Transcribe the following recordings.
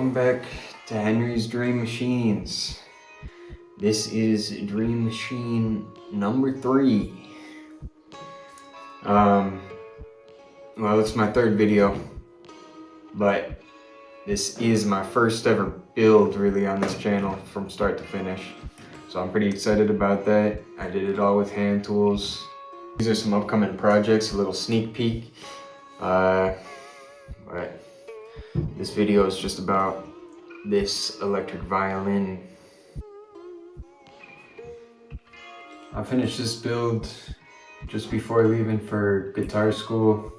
Welcome back to Henry's Dream Machines. This is Dream Machine number 3. Well, it's my 3rd video, but this is my first ever build really on this channel from start to finish. So I'm pretty excited about that. I did it all with hand tools. These are some upcoming projects, a little sneak peek. But this video is just about this electric violin. I finished this build just before leaving for guitar school.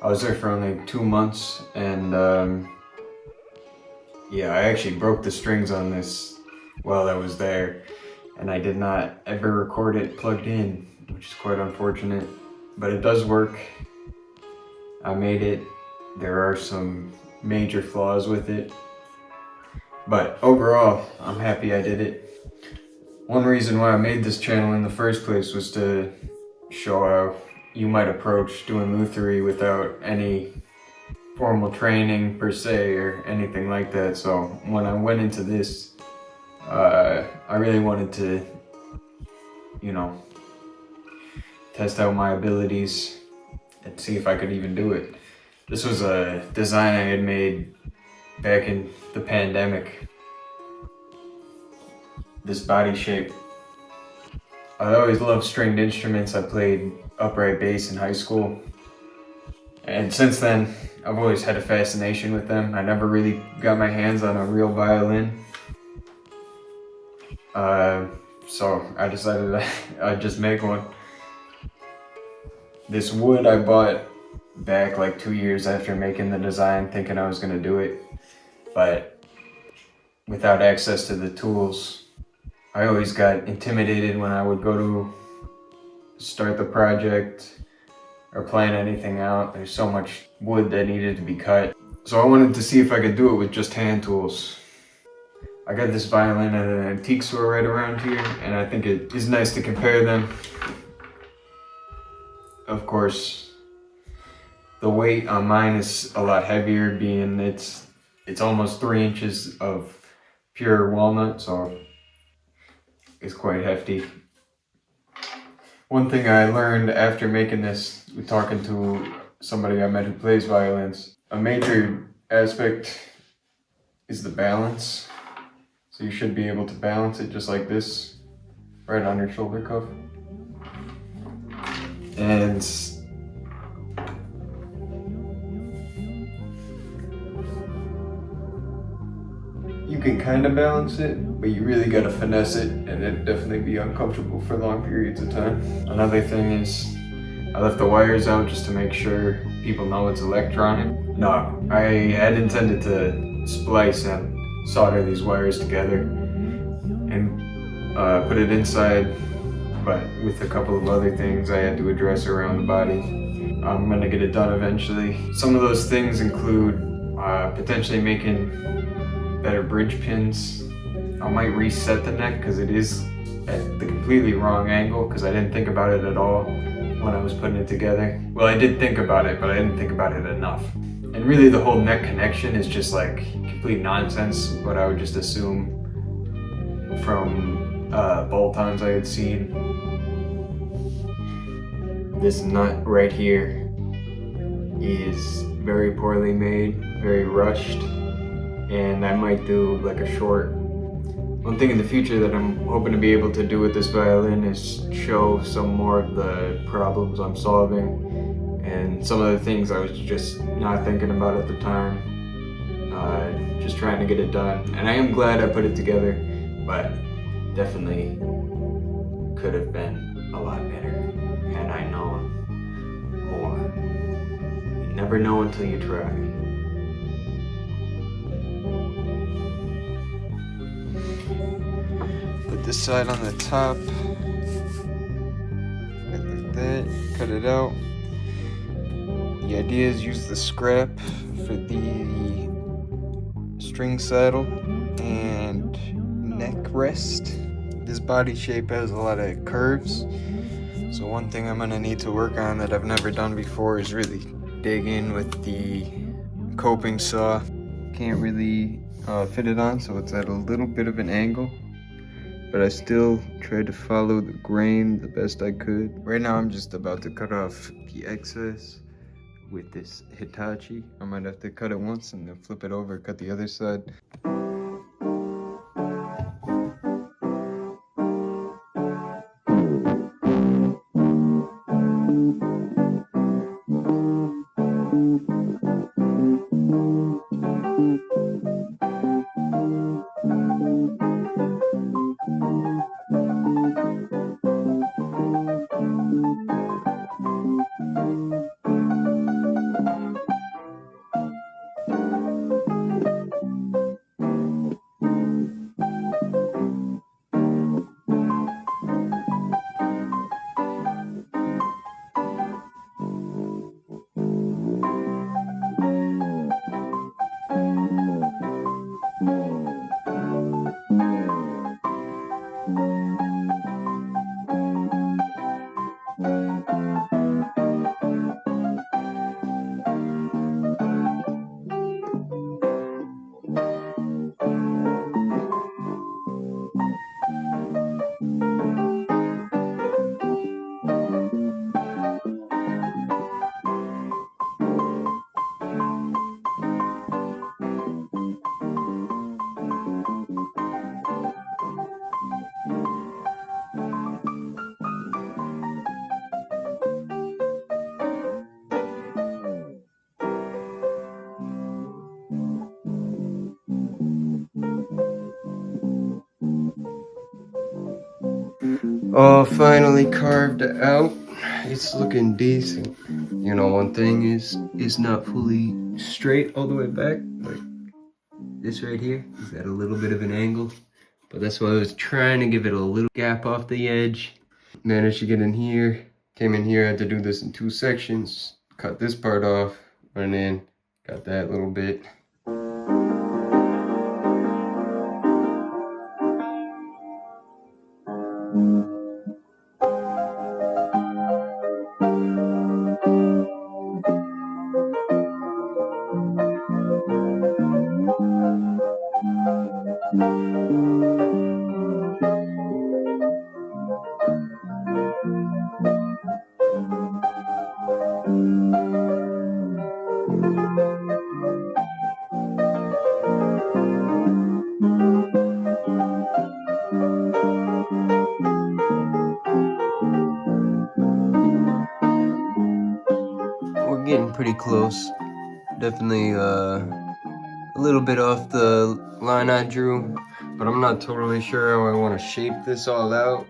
I was there for only 2 months, and yeah, I actually broke the strings on this while I was there, and I did not ever record it plugged in, which is quite unfortunate, but it does work. I made it. There are some major flaws with it, but overall, I'm happy I did it. One reason why I made this channel in the first place was to show how you might approach doing luthiery without any formal training per se or anything like that. So when I went into this, I really wanted to, test out my abilities and see if I could even do it. This was a design I had made back in the pandemic. This body shape. I always loved stringed instruments. I played upright bass in high school. And since then, I've always had a fascination with them. I never really got my hands on a real violin. So I decided I'd just make one. This wood I bought back like 2 years after making the design, thinking I was gonna do it, but without access to the tools, I always got intimidated when I would go to start the project or plan anything out. There's so much wood that needed to be cut. So I wanted to see if I could do it with just hand tools. I got this violin at an antique store right around here, and I think it is nice to compare them. Of course, the weight on mine is a lot heavier, being it's almost 3 inches of pure walnut, so it's quite hefty. One thing I learned after making this, talking to somebody I met who plays violins, a major aspect is the balance. So you should be able to balance it just like this, right on your shoulder cuff. And you can kind of balance it, but you really gotta finesse it, and it'd definitely be uncomfortable for long periods of time. Another thing is, I left the wires out just to make sure people know it's electronic. No, I had intended to splice and solder these wires together and put it inside, but with a couple of other things I had to address around the body. I'm gonna get it done eventually. Some of those things include potentially making better bridge pins. I might reset the neck because it is at the completely wrong angle, because I didn't think about it at all when I was putting it together. Well, I did think about it, but I didn't think about it enough. And really the whole neck connection is just like complete nonsense, what I would just assume from bolt-ons I had seen. This nut right here is very poorly made, very rushed, and I might do like a short. One thing in the future that I'm hoping to be able to do with this violin is show some more of the problems I'm solving and some of the things I was just not thinking about at the time, just trying to get it done. And I am glad I put it together, but definitely could have been a lot better had I known more. You never know until you try. Put this side on the top, like that, cut it out. The idea is use the scrap for the string saddle and neck rest. This body shape has a lot of curves, so one thing I'm gonna need to work on that I've never done before is really dig in with the coping saw. can't really fit it on, so it's at a little bit of an angle. But I still tried to follow the grain the best I could. Right now I'm just about to cut off the excess with this Hitachi. I might have to cut it once and then flip it over, cut the other side. Oh, finally carved it out. It's looking decent. You know, one thing is it's not fully straight all the way back. Like this right here is at a little bit of an angle. But that's why I was trying to give it a little gap off the edge. Managed to get in here. Came in here, I had to do this in 2 sections. Cut this part off, went in, got that little bit. We're getting pretty close. Definitely a little bit off the line I drew, but I'm not totally sure how I want to shape this all out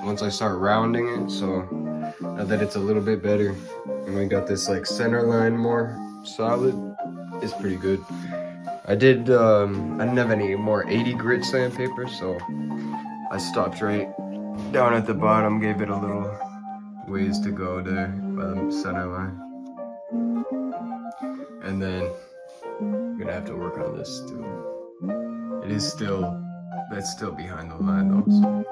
once I start rounding it. So now that it's a little bit better and we got this like center line more solid, it's pretty good. I didn't have any more 80 grit sandpaper, so I stopped right down at the bottom, gave it a little ways to go there by the center line. And then I'm gonna have to work on this too. It is still, that's still behind the line though, so.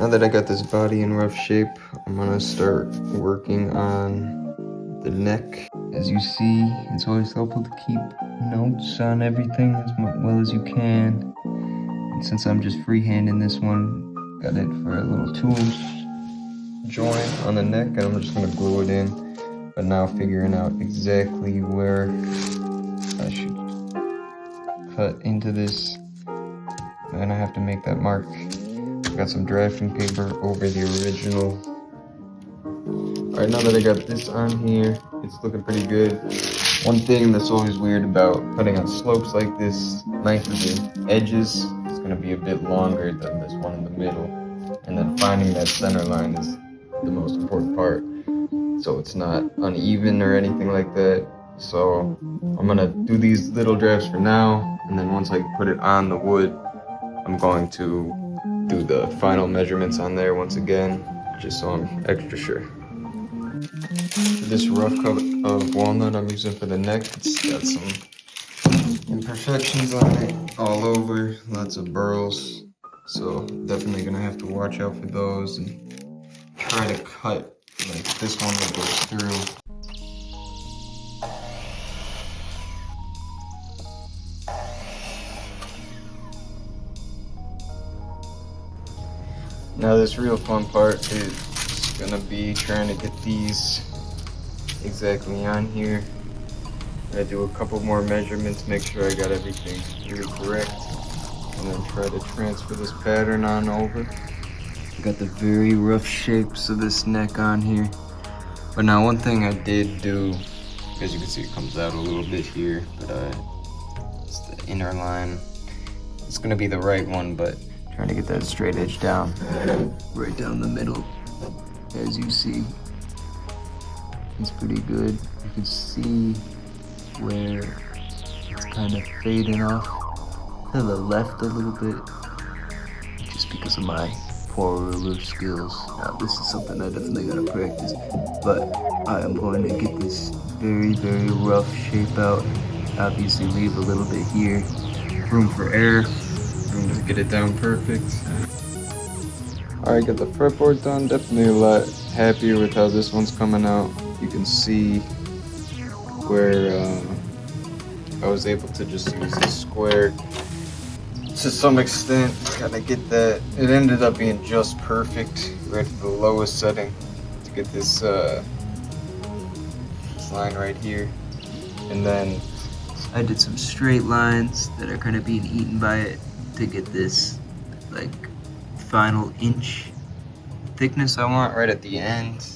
Now that I got this body in rough shape, I'm gonna start working on the neck. As you see, it's always helpful to keep notes on everything as well as you can. And since I'm just freehanding this one, got it for a little tool joint on the neck, and I'm just gonna glue it in. But now figuring out exactly where I should cut into this, I'm gonna have to make that mark. Got some drafting paper over the original. Alright, now that I got this on here, it's looking pretty good. One thing that's always weird about putting on slopes like this, length of the edges is going to be a bit longer than this one in the middle. And then finding that center line is the most important part. so it's not uneven or anything like that. So I'm gonna do these little drafts for now, and then once I put it on the wood, I'm going to do the final measurements on there once again, just so I'm extra sure. This rough cut of walnut I'm using for the neck, it's got some imperfections on it all over, lots of burls, so definitely gonna have to watch out for those and try to cut like this one that goes through. Now this real fun part is gonna be trying to get these exactly on here. I do a couple more measurements, make sure I got everything really correct, and then try to transfer this pattern on over. Got the very rough shapes of this neck on here. But now one thing I did do, as you can see it comes out a little bit here, but it's the inner line. It's gonna be the right one, but trying to get that straight edge down, right down the middle. As you see, it's pretty good. You can see where it's kind of fading off to the left a little bit, just because of my poor ruler skills. Now this is something I definitely gotta practice, but I am going to get this very, very rough shape out. Obviously leave a little bit here, room for error, room to get it down perfect. Alright, got the fretboard done. Definitely a lot happier with how this one's coming out. You can see where I was able to just use the square to some extent, kind of get that. It ended up being just perfect, right at the lowest setting to get this line right here. And then I did some straight lines that are kind of being eaten by it to get this like final inch thickness I want right at the end.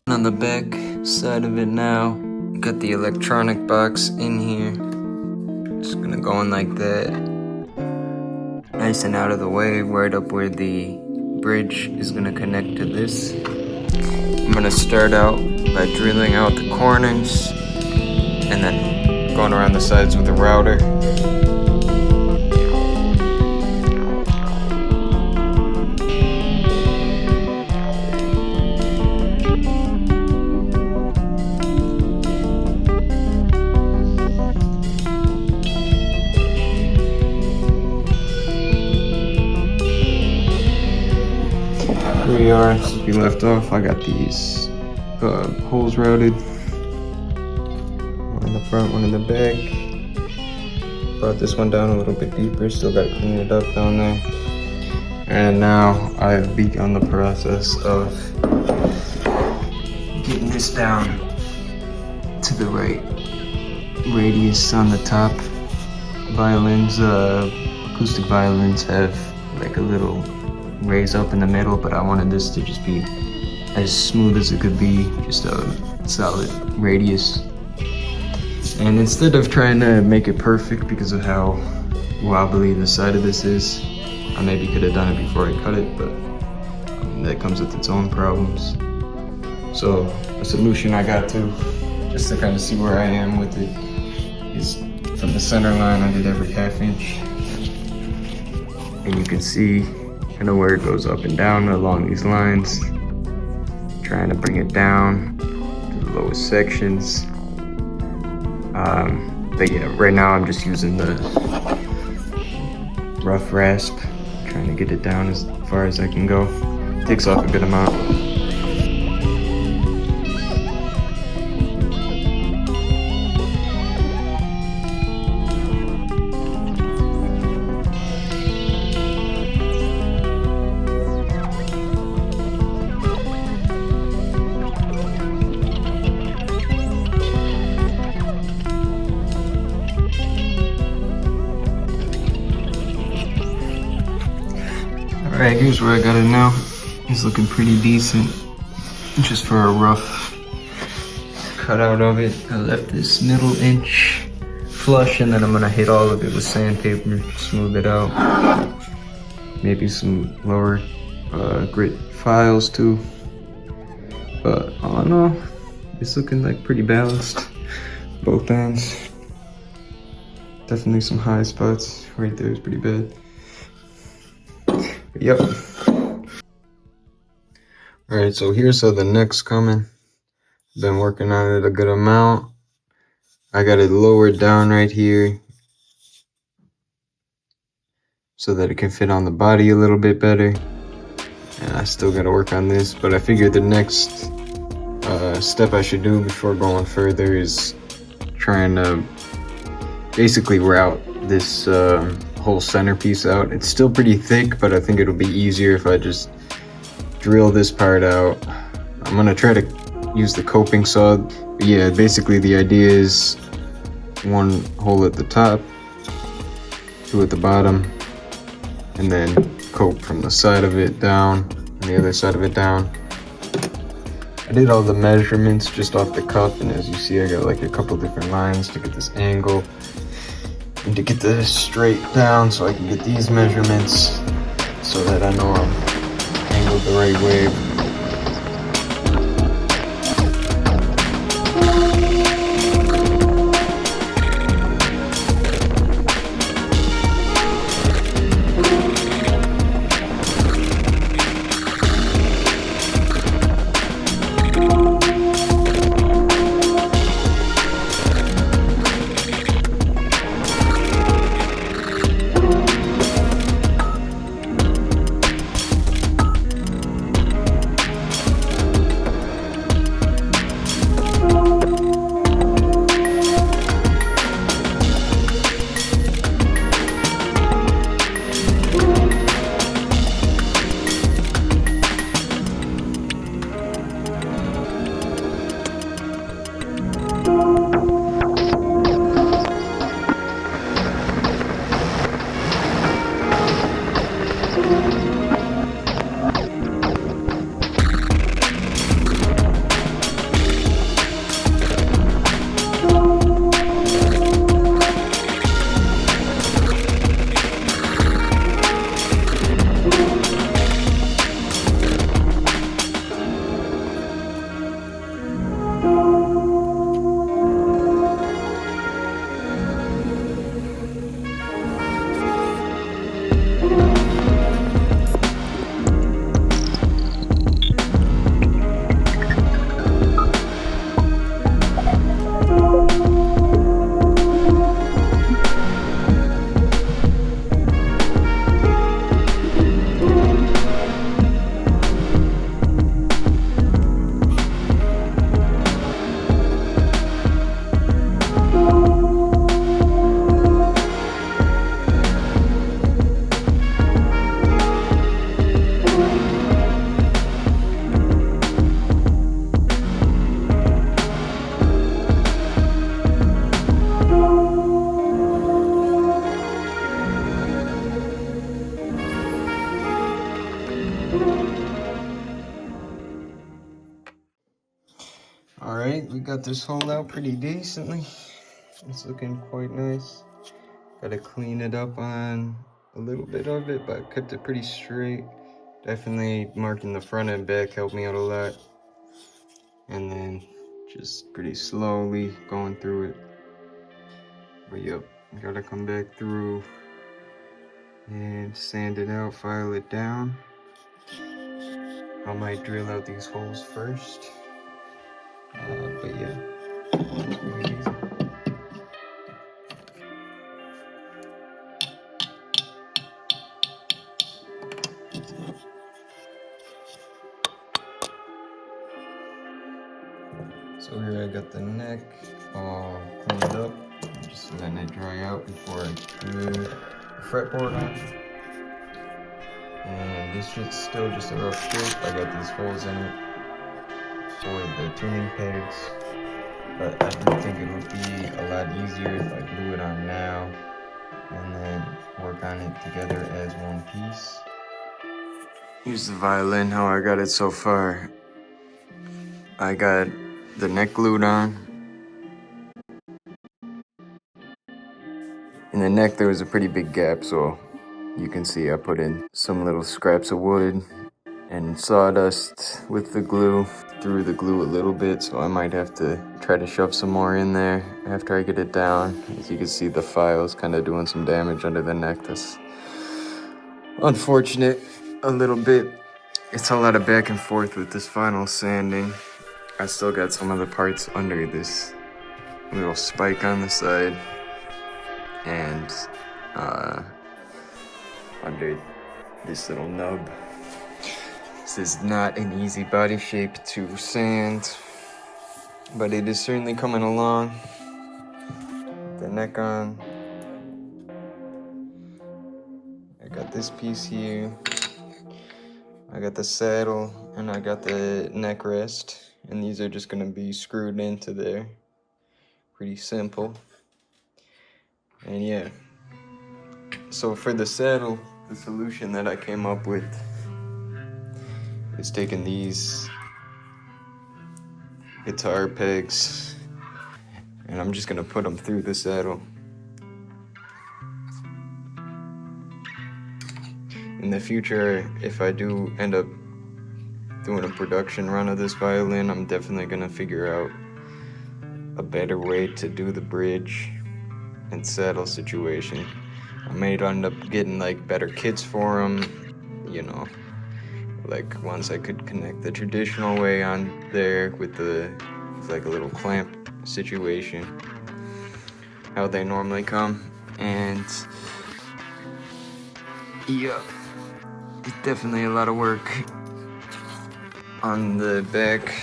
On the back side of it now, got the electronic box in here. Just gonna go in like that, nice and out of the way, right up where the bridge is gonna connect to this. I'm gonna start out by drilling out the corners and then going around the sides with a router. Here we are, since we left off, I got these holes routed. One in the front, one in the back. Brought this one down a little bit deeper, still got to clean it up down there. And now I've begun the process of getting this down to the right radius on the top. Violins, acoustic violins have like a little raise up in the middle, but I wanted this to just be as smooth as it could be, just a solid radius. And instead of trying to make it perfect because of how wobbly the side of this is, I maybe could have done it before I cut it, but I mean, that comes with its own problems. So a solution I got to, just to kind of see where I am with it, is from the center line I did every ½ inch. And you can see kind of where it goes up and down along these lines, trying to bring it down to the lowest sections. But yeah, right now I'm just using the rough rasp, trying to get it down as far as I can go. Takes off a good amount. Alright, here's where I got it now. It's looking pretty decent. Just for a rough cutout of it, I left this middle inch flush, and then I'm gonna hit all of it with sandpaper, smooth it out. Maybe some lower grit files too. But all in all, it's looking like pretty balanced, both ends. Definitely some high spots. Right there is pretty bad. But yep. Alright, so here's how the neck's coming. Been working on it a good amount. I got it lowered down right here so that it can fit on the body a little bit better. And I still gotta work on this, but I figured the next step I should do before going further is trying to basically route this whole centerpiece out. It's still pretty thick, but I think it'll be easier if I just drill this part out. I'm gonna try to use the coping saw. But yeah, basically the idea is one hole at the top, two at the bottom, and then cope from the side of it down and the other side of it down. I did all the measurements just off the cuff, and as you see I got like a couple different lines to get this angle and to get this straight down, so I can get these measurements so that I know I'm angled the right way. Alright, we got this hole out pretty decently. It's looking quite nice. Gotta clean it up on a little bit of it, but I kept it pretty straight. Definitely marking the front and back helped me out a lot. And then just pretty slowly going through it. But yep, gotta come back through and sand it out, file it down. I might drill out these holes first. But yeah, it's pretty easy. So here I got the neck all cleaned up. I'm just letting it dry out before I glue the fretboard on. And this shit's still just a rough shape. I got these holes in it for the tuning pegs, but I do think it would be a lot easier if I glue it on now and then work on it together as one piece. Here's the violin, how I got it so far. I got the neck glued on. In the neck there was a pretty big gap, so you can see I put in some little scraps of wood and sawdust with the glue. Threw the glue a little bit, so I might have to try to shove some more in there after I get it down. As you can see, the file's kind of doing some damage under the neck. That's unfortunate a little bit. It's a lot of back and forth with this final sanding. I still got some of the parts under this little spike on the side and under this little nub. This is not an easy body shape to sand, but it is certainly coming along. The neck on. I got this piece here. I got the saddle and I got the neck rest, and these are just gonna be screwed into there. Pretty simple. And yeah. So for the saddle, the solution that I came up with is taking these guitar pegs and I'm just gonna put them through the saddle. In the future, if I do end up doing a production run of this violin, I'm definitely gonna figure out a better way to do the bridge and saddle situation. I may end up getting like better kits for them, you know, like ones I could connect the traditional way on there with like a little clamp situation, how they normally come. And yeah, it's definitely a lot of work. On the back,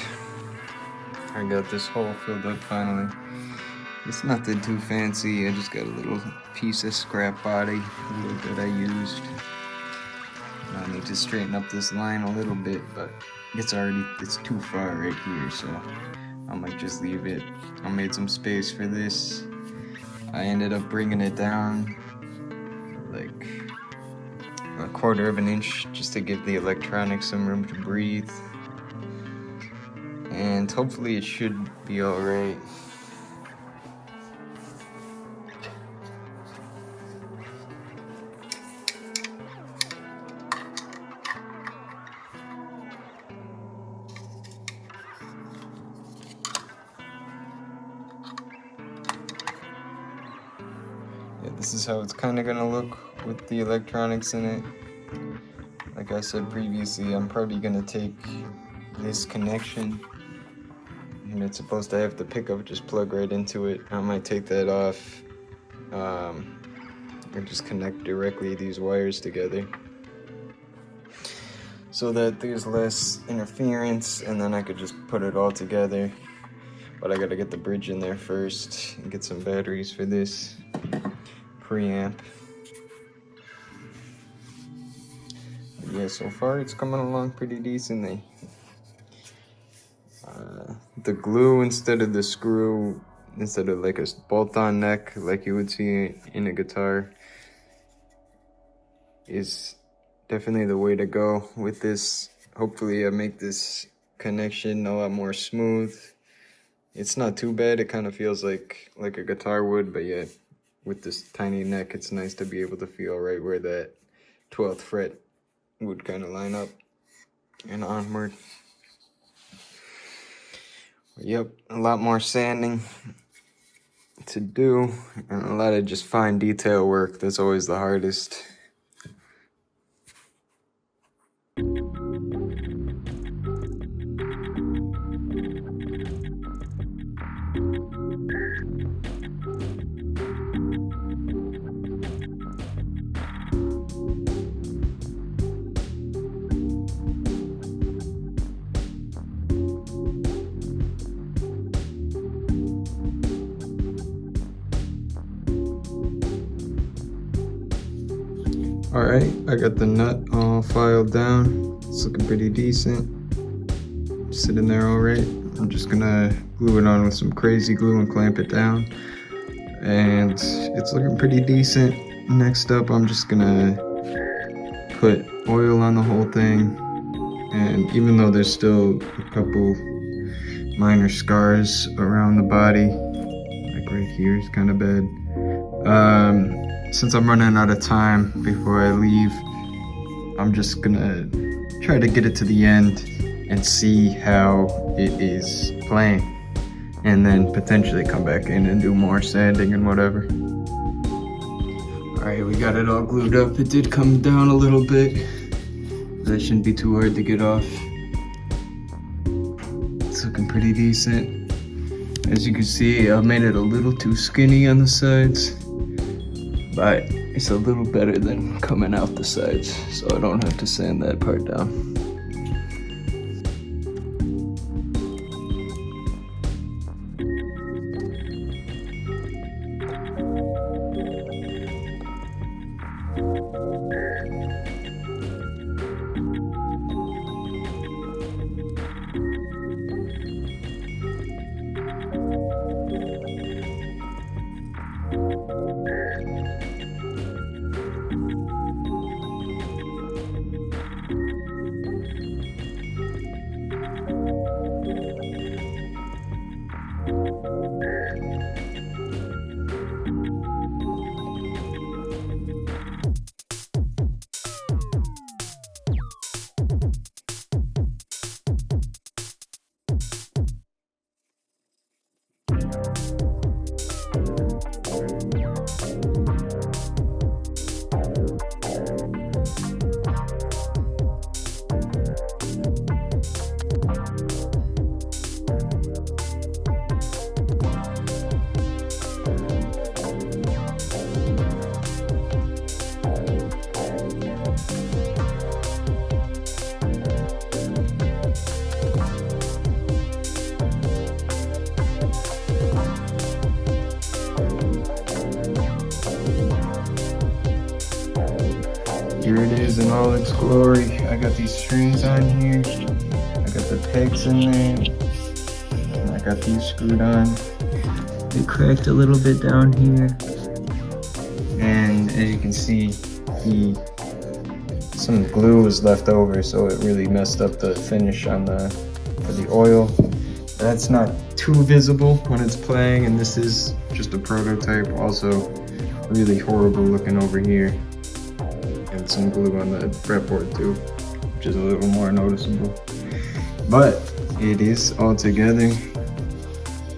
I got this hole filled up finally. It's nothing too fancy, I just got a little piece of scrap body, a little bit I used. I need to straighten up this line a little bit, but it's too far right here, so I might just leave it. I made some space for this. I ended up bringing it down like a 1/4 of an inch just to give the electronics some room to breathe. And hopefully it should be alright. Yeah, this is how it's kind of gonna look with the electronics in it. Like I said previously, I'm probably gonna take this connection, and it's supposed to have the pickup just plug right into it. I might take that off and just connect directly these wires together so that there's less interference, and then I could just put it all together. But I gotta get the bridge in there first and get some batteries for this preamp. But yeah, so far it's coming along pretty decently. The glue, instead of like a bolt-on neck like you would see in a guitar, is definitely the way to go with this. Hopefully I make this connection a lot more smooth. It's not too bad, it kind of feels like a guitar would, but yeah, with this tiny neck, it's nice to be able to feel right where that 12th fret would kind of line up and onward. Yep, a lot more sanding to do, and a lot of just fine detail work. That's always the hardest. Alright, I got the nut all filed down. It's looking pretty decent. Sitting there alright. I'm just gonna glue it on with some crazy glue and clamp it down. And it's looking pretty decent. Next up, I'm just gonna put oil on the whole thing, and even though there's still a couple minor scars around the body, like right here is kind of bad. Since I'm running out of time before I leave, I'm just gonna try to get it to the end and see how it is playing, and then potentially come back in and do more sanding and whatever. Alright, we got it all glued up. It did come down a little bit. That shouldn't be too hard to get off. It's looking pretty decent. As you can see, I made it a little too skinny on the sides, but it's a little better than coming out the sides, so I don't have to sand that part down. Here it is in all its glory. I got these strings on here. I got the pegs in there. And I got these screwed on. They cracked a little bit down here. And as you can see, some glue was left over, so it really messed up the finish on for the oil. That's not too visible when it's playing, and this is just a prototype. Also, really horrible looking over here. And some glue on the fretboard too, which is a little more noticeable. But it is all together.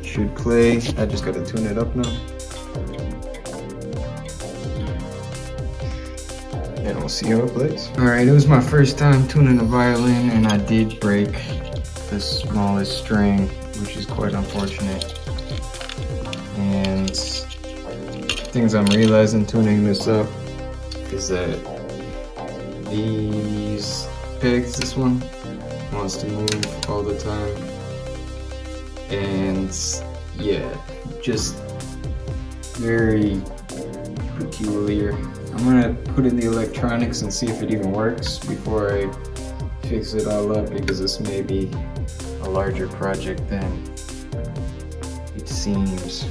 Should play. I just gotta tune it up now. And we'll see how it plays. Alright, it was my first time tuning a violin, and I did break the smallest string, which is quite unfortunate. And things I'm realizing tuning this up is that these pegs, this one wants to move all the time, and yeah, just very peculiar. I'm gonna put in the electronics and see if it even works before I fix it all up, because this may be a larger project than it seems.